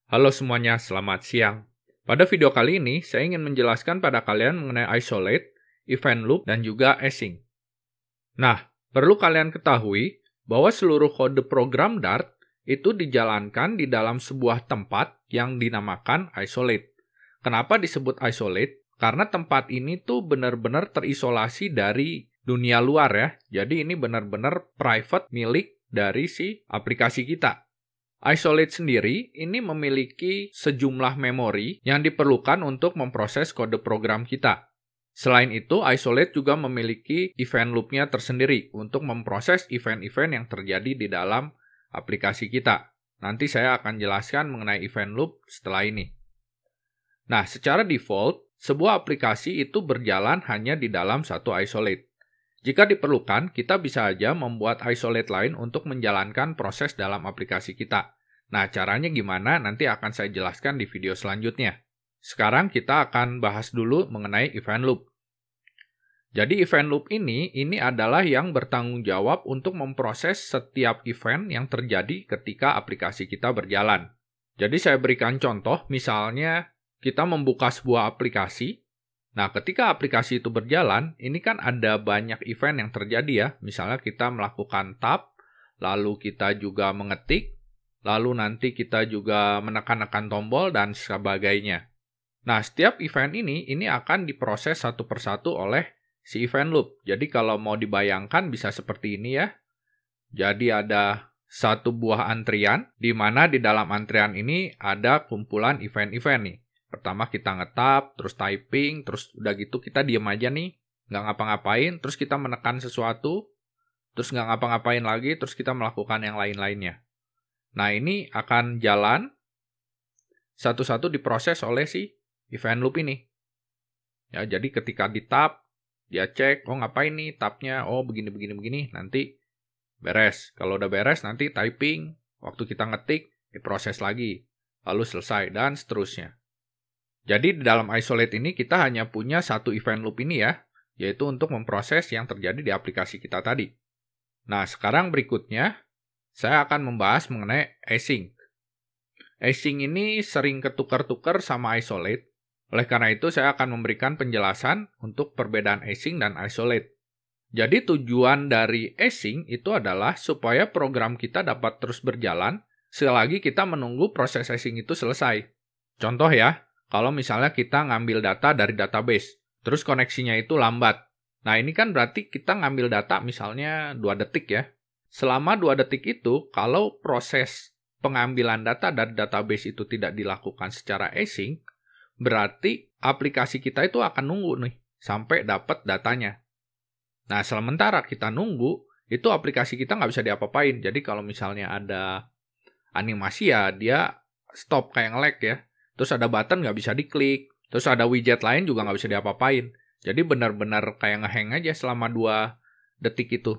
Halo semuanya, selamat siang. Pada video kali ini, saya ingin menjelaskan pada kalian mengenai isolate, event loop, dan juga async. Nah, perlu kalian ketahui bahwa seluruh kode program Dart itu dijalankan di dalam sebuah tempat yang dinamakan isolate. Kenapa disebut isolate? Karena tempat ini tuh benar-benar terisolasi dari dunia luar ya. Jadi ini benar-benar private milik dari si aplikasi kita. Isolate sendiri ini memiliki sejumlah memori yang diperlukan untuk memproses kode program kita. Selain itu, Isolate juga memiliki event loop-nya tersendiri untuk memproses event-event yang terjadi di dalam aplikasi kita. Nanti saya akan jelaskan mengenai event loop setelah ini. Nah, secara default, sebuah aplikasi itu berjalan hanya di dalam satu Isolate. Jika diperlukan, kita bisa aja membuat isolate lain untuk menjalankan proses dalam aplikasi kita. Nah, caranya gimana? Nanti akan saya jelaskan di video selanjutnya. Sekarang kita akan bahas dulu mengenai event loop. Jadi event loop ini adalah yang bertanggung jawab untuk memproses setiap event yang terjadi ketika aplikasi kita berjalan. Jadi saya berikan contoh, misalnya kita membuka sebuah aplikasi. Nah, ketika aplikasi itu berjalan, ini kan ada banyak event yang terjadi ya. Misalnya kita melakukan tab, lalu kita juga mengetik, lalu nanti kita juga menekan-nekan tombol, dan sebagainya. Nah, setiap event ini akan diproses satu persatu oleh si event loop. Jadi kalau mau dibayangkan bisa seperti ini ya. Jadi ada satu buah antrian, di mana di dalam antrian ini ada kumpulan event-event nih. Pertama kita nge-tab, terus typing, terus udah gitu kita diem aja nih, nggak ngapa-ngapain, terus kita menekan sesuatu, terus nggak ngapa-ngapain lagi, terus kita melakukan yang lain-lainnya. Nah, ini akan jalan satu-satu diproses oleh si event loop ini. Ya, jadi ketika di-tab, dia cek, oh ngapain nih tabnya, oh begini, nanti beres. Kalau udah beres, nanti typing, waktu kita ngetik, diproses lagi, lalu selesai, dan seterusnya. Jadi di dalam isolate ini kita hanya punya satu event loop ini ya, yaitu untuk memproses yang terjadi di aplikasi kita tadi. Nah, sekarang berikutnya, saya akan membahas mengenai async. Async ini sering ketukar-tukar sama isolate, oleh karena itu saya akan memberikan penjelasan untuk perbedaan async dan isolate. Jadi tujuan dari async itu adalah supaya program kita dapat terus berjalan selagi kita menunggu proses async itu selesai. Contoh ya, kalau misalnya kita ngambil data dari database, terus koneksinya itu lambat. Nah, ini kan berarti kita ngambil data misalnya 2 detik ya. Selama 2 detik itu, kalau proses pengambilan data dari database itu tidak dilakukan secara async, berarti aplikasi kita itu akan nunggu nih, sampai dapat datanya. Nah, sementara kita nunggu, itu aplikasi kita nggak bisa diapa-apain. Jadi kalau misalnya ada animasi ya, dia stop kayak nge-lag ya. Terus ada button nggak bisa diklik. Terus ada widget lain juga nggak bisa diapa-apain. Jadi benar-benar kayak nge-hang aja selama 2 detik itu.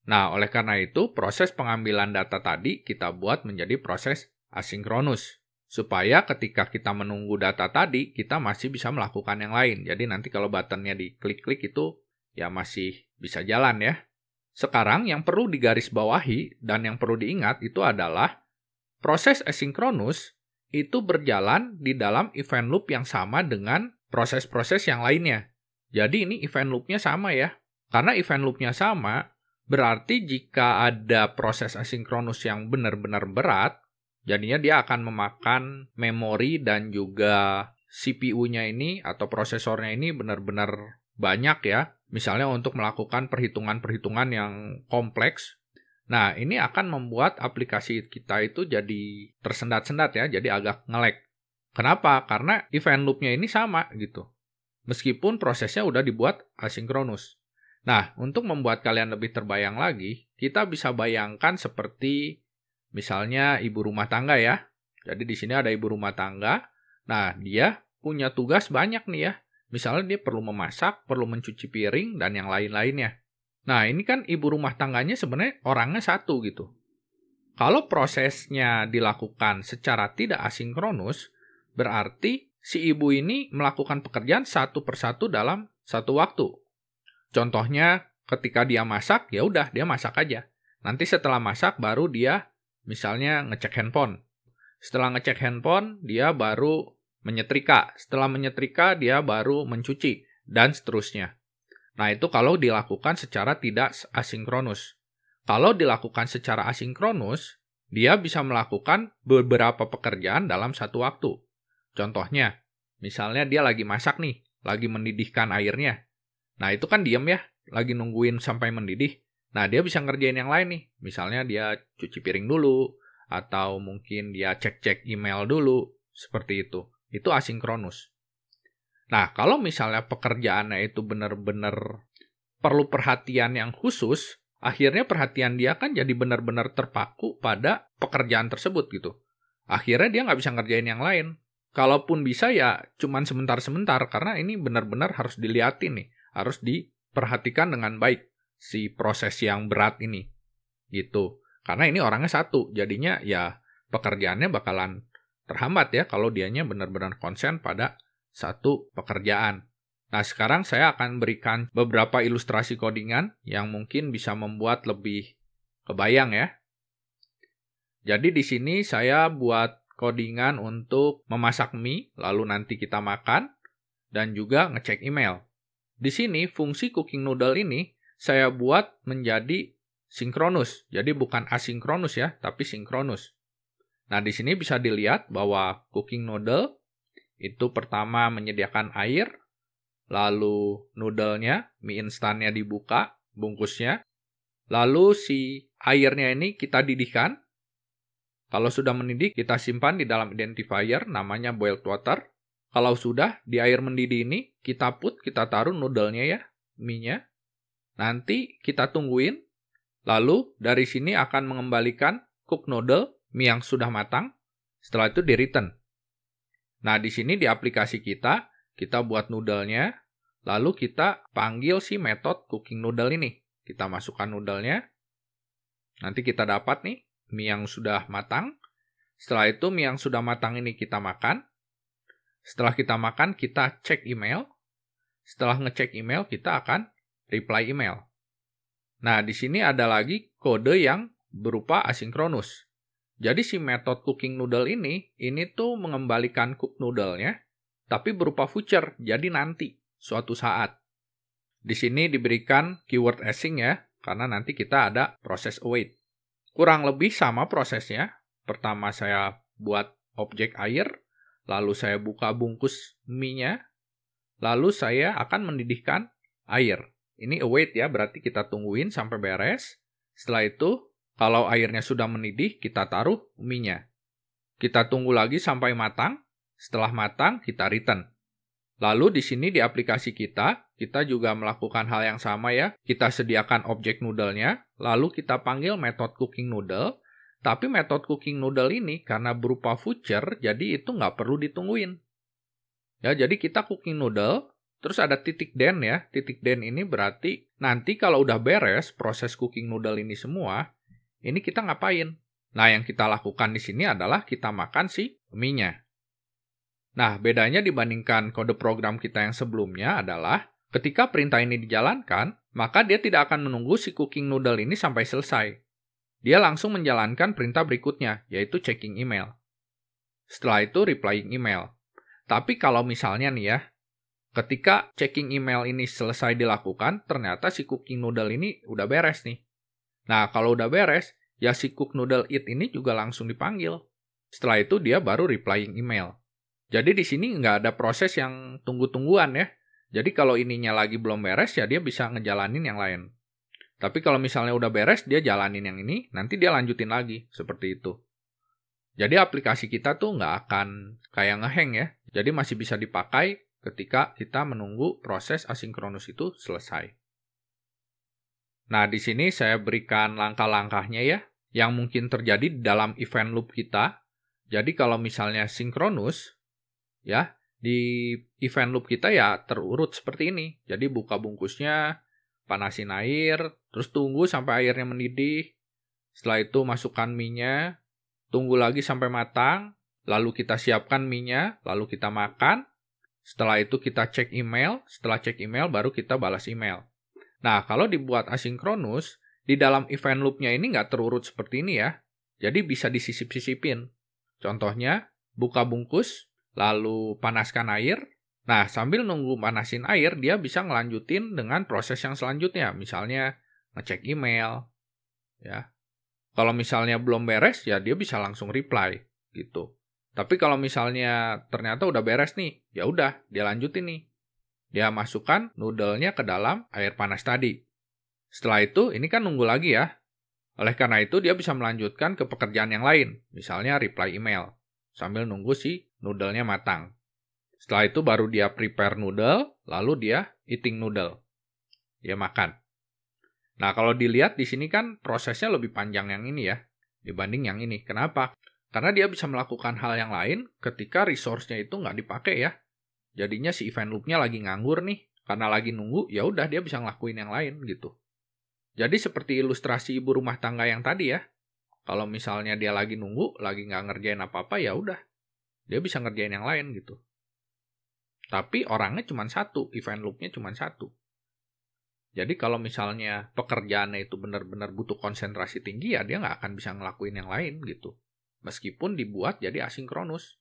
Nah, oleh karena itu, proses pengambilan data tadi kita buat menjadi proses asinkronus. Supaya ketika kita menunggu data tadi, kita masih bisa melakukan yang lain. Jadi nanti kalau buttonnya diklik-klik itu, ya masih bisa jalan ya. Sekarang yang perlu digarisbawahi dan yang perlu diingat itu adalah proses asinkronus itu berjalan di dalam event loop yang sama dengan proses-proses yang lainnya. Jadi ini event loop-nya sama ya. Karena event loop-nya sama, berarti jika ada proses asinkronus yang benar-benar berat, jadinya dia akan memakan memori dan juga CPU-nya ini atau prosesornya ini benar-benar banyak ya. Misalnya untuk melakukan perhitungan-perhitungan yang kompleks. Nah, ini akan membuat aplikasi kita itu jadi tersendat-sendat ya, jadi agak nge-lag. Kenapa? Karena event loop-nya ini sama gitu. Meskipun prosesnya udah dibuat asinkronus. Nah, untuk membuat kalian lebih terbayang lagi, kita bisa bayangkan seperti misalnya ibu rumah tangga ya. Jadi di sini ada ibu rumah tangga. Nah, dia punya tugas banyak nih ya. Misalnya dia perlu memasak, perlu mencuci piring, dan yang lain-lainnya. Nah, ini kan ibu rumah tangganya sebenarnya orangnya satu gitu. Kalau prosesnya dilakukan secara tidak asinkronus, berarti si ibu ini melakukan pekerjaan satu persatu dalam satu waktu. Contohnya, ketika dia masak, ya udah dia masak aja. Nanti setelah masak baru dia misalnya ngecek handphone. Setelah ngecek handphone, dia baru menyetrika. Setelah menyetrika, dia baru mencuci, dan seterusnya. Nah, itu kalau dilakukan secara tidak asinkronus. Kalau dilakukan secara asinkronus, dia bisa melakukan beberapa pekerjaan dalam satu waktu. Contohnya, misalnya dia lagi masak nih, lagi mendidihkan airnya. Nah, itu kan diam ya, lagi nungguin sampai mendidih. Nah, dia bisa ngerjain yang lain nih. Misalnya dia cuci piring dulu, atau mungkin dia cek-cek email dulu, seperti itu. Itu asinkronus. Nah, kalau misalnya pekerjaannya itu benar-benar perlu perhatian yang khusus, akhirnya perhatian dia kan jadi benar-benar terpaku pada pekerjaan tersebut gitu. Akhirnya dia nggak bisa ngerjain yang lain. Kalaupun bisa ya cuman sebentar-sebentar, karena ini benar-benar harus dilihatin nih. Harus diperhatikan dengan baik si proses yang berat ini. Gitu. Karena ini orangnya satu, jadinya ya pekerjaannya bakalan terhambat ya kalau dianya benar-benar konsen pada satu pekerjaan. Nah, sekarang saya akan berikan beberapa ilustrasi codingan yang mungkin bisa membuat lebih kebayang ya. Jadi di sini saya buat codingan untuk memasak mie, lalu nanti kita makan, dan juga ngecek email. Di sini fungsi cooking noodle ini saya buat menjadi sinkronus. Jadi bukan asinkronus ya, tapi sinkronus. Nah, di sini bisa dilihat bahwa cooking noodle itu pertama menyediakan air, lalu noodle-nya, mie instannya dibuka, bungkusnya, lalu si airnya ini kita didihkan. Kalau sudah mendidih, kita simpan di dalam identifier namanya boiled water. Kalau sudah, di air mendidih ini, kita taruh noodle-nya ya, mie-nya. Nanti kita tungguin. Lalu dari sini akan mengembalikan cook noodle, mie yang sudah matang. Setelah itu di-return. Nah, di sini di aplikasi kita buat noodle-nya, lalu kita panggil si metode cooking noodle ini. Kita masukkan noodle-nya. Nanti kita dapat nih mie yang sudah matang. Setelah itu mie yang sudah matang ini kita makan. Setelah kita makan, kita cek email. Setelah ngecek email, kita akan reply email. Nah, di sini ada lagi kode yang berupa asinkronus. Jadi si metode cooking noodle ini tuh mengembalikan cook noodle-nya, tapi berupa future, jadi nanti, suatu saat. Di sini diberikan keyword async ya, karena nanti kita ada proses await. Kurang lebih sama prosesnya. Pertama saya buat objek air, lalu saya buka bungkus mie-nya, lalu saya akan mendidihkan air. Ini await ya, berarti kita tungguin sampai beres. Setelah itu, kalau airnya sudah mendidih, kita taruh mie-nya. Kita tunggu lagi sampai matang. Setelah matang, kita return. Lalu di sini di aplikasi kita juga melakukan hal yang sama ya. Kita sediakan objek noodle-nya, lalu kita panggil metode cooking noodle. Tapi metode cooking noodle ini karena berupa future, jadi itu nggak perlu ditungguin. Ya, jadi kita cooking noodle, terus ada titik den ya. Titik den ini berarti nanti kalau udah beres proses cooking noodle ini semua, ini kita ngapain? Nah, yang kita lakukan di sini adalah kita makan si mie-nya. Nah, bedanya dibandingkan kode program kita yang sebelumnya adalah ketika perintah ini dijalankan, maka dia tidak akan menunggu si cooking noodle ini sampai selesai. Dia langsung menjalankan perintah berikutnya, yaitu checking email. Setelah itu replying email. Tapi kalau misalnya nih ya, ketika checking email ini selesai dilakukan, ternyata si cooking noodle ini udah beres nih. Nah, kalau udah beres, ya si cook noodle it ini juga langsung dipanggil. Setelah itu dia baru replying email. Jadi di sini nggak ada proses yang tunggu-tungguan ya. Jadi kalau ininya lagi belum beres, ya dia bisa ngejalanin yang lain. Tapi kalau misalnya udah beres, dia jalanin yang ini, nanti dia lanjutin lagi, seperti itu. Jadi aplikasi kita tuh nggak akan kayak ngehang ya. Jadi masih bisa dipakai ketika kita menunggu proses asinkronus itu selesai. Nah, di sini saya berikan langkah-langkahnya ya, yang mungkin terjadi di dalam event loop kita. Jadi kalau misalnya sinkronus, ya, di event loop kita ya terurut seperti ini. Jadi buka bungkusnya, panasin air, terus tunggu sampai airnya mendidih. Setelah itu masukkan mie-nya, tunggu lagi sampai matang, lalu kita siapkan mie-nya, lalu kita makan. Setelah itu kita cek email, setelah cek email baru kita balas email. Nah, kalau dibuat asinkronus, di dalam event loop-nya ini nggak terurut seperti ini ya. Jadi bisa disisip-sisipin. Contohnya, buka bungkus, lalu panaskan air. Nah, sambil nunggu panasin air, dia bisa ngelanjutin dengan proses yang selanjutnya. Misalnya, ngecek email. Ya. Kalau misalnya belum beres, ya dia bisa langsung reply. Gitu. Tapi kalau misalnya ternyata udah beres nih, ya udah, dia lanjutin nih. Dia masukkan noodle-nya ke dalam air panas tadi. Setelah itu, ini kan nunggu lagi ya. Oleh karena itu, dia bisa melanjutkan ke pekerjaan yang lain, misalnya reply email, sambil nunggu si noodle-nya matang. Setelah itu baru dia prepare noodle, lalu dia eating noodle. Dia makan. Nah, kalau dilihat di sini kan prosesnya lebih panjang yang ini ya, dibanding yang ini. Kenapa? Karena dia bisa melakukan hal yang lain ketika resource-nya itu nggak dipakai ya. Jadinya si event loop-nya lagi nganggur nih, karena lagi nunggu, ya udah dia bisa ngelakuin yang lain gitu. Jadi seperti ilustrasi ibu rumah tangga yang tadi ya. Kalau misalnya dia lagi nunggu, lagi nggak ngerjain apa-apa, ya udah. Dia bisa ngerjain yang lain gitu. Tapi orangnya cuma satu, event loop-nya cuma satu. Jadi kalau misalnya pekerjaannya itu benar-benar butuh konsentrasi tinggi, ya dia nggak akan bisa ngelakuin yang lain gitu. Meskipun dibuat jadi asinkronus.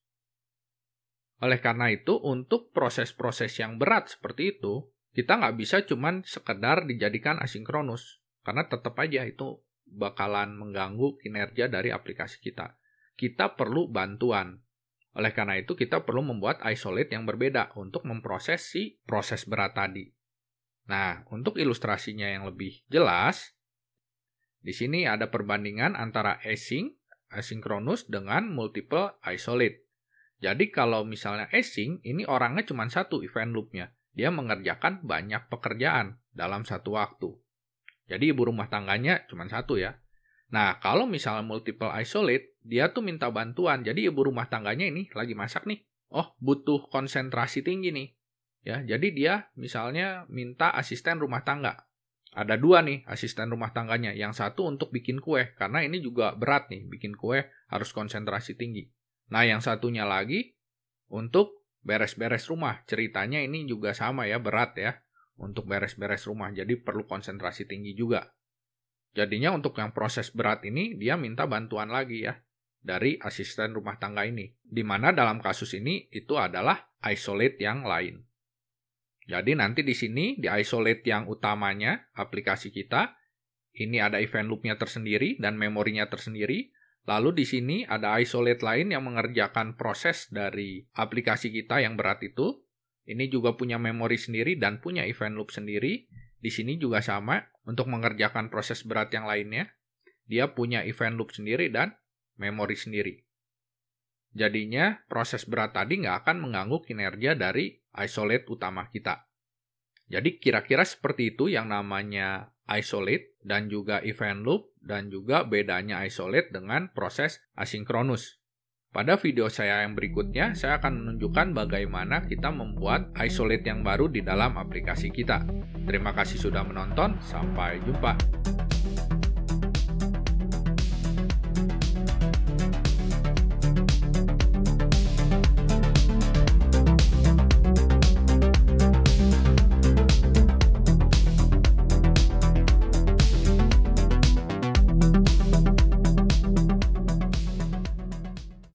Oleh karena itu, untuk proses-proses yang berat seperti itu, kita nggak bisa cuma sekedar dijadikan asinkronus. Karena tetap aja itu bakalan mengganggu kinerja dari aplikasi kita. Kita perlu bantuan. Oleh karena itu, kita perlu membuat isolate yang berbeda untuk memproses si proses berat tadi. Nah, untuk ilustrasinya yang lebih jelas, di sini ada perbandingan antara asinkronus dengan multiple isolate. Jadi kalau misalnya async, ini orangnya cuma satu event loop-nya. Dia mengerjakan banyak pekerjaan dalam satu waktu. Jadi ibu rumah tangganya cuma satu ya. Nah, kalau misalnya multiple isolate, dia tuh minta bantuan. Jadi ibu rumah tangganya ini lagi masak nih. Oh, butuh konsentrasi tinggi nih. Ya, jadi dia misalnya minta asisten rumah tangga. Ada dua nih asisten rumah tangganya. Yang satu untuk bikin kue, karena ini juga berat nih. Bikin kue harus konsentrasi tinggi. Nah, yang satunya lagi untuk beres-beres rumah. Ceritanya ini juga sama ya, berat ya. Untuk beres-beres rumah, jadi perlu konsentrasi tinggi juga. Jadinya untuk yang proses berat ini, dia minta bantuan lagi ya, dari asisten rumah tangga ini. Dimana dalam kasus ini, itu adalah isolate yang lain. Jadi nanti di sini, di isolate yang utamanya, aplikasi kita, ini ada event loop-nya tersendiri dan memorinya tersendiri. Lalu di sini ada isolate lain yang mengerjakan proses dari aplikasi kita yang berat itu. Ini juga punya memori sendiri dan punya event loop sendiri. Di sini juga sama untuk mengerjakan proses berat yang lainnya. Dia punya event loop sendiri dan memori sendiri. Jadinya proses berat tadi nggak akan mengganggu kinerja dari isolate utama kita. Jadi kira-kira seperti itu yang namanya isolate dan juga event loop dan juga bedanya isolate dengan proses asinkronus. Pada video saya yang berikutnya, saya akan menunjukkan bagaimana kita membuat isolate yang baru di dalam aplikasi kita. Terima kasih sudah menonton, sampai jumpa.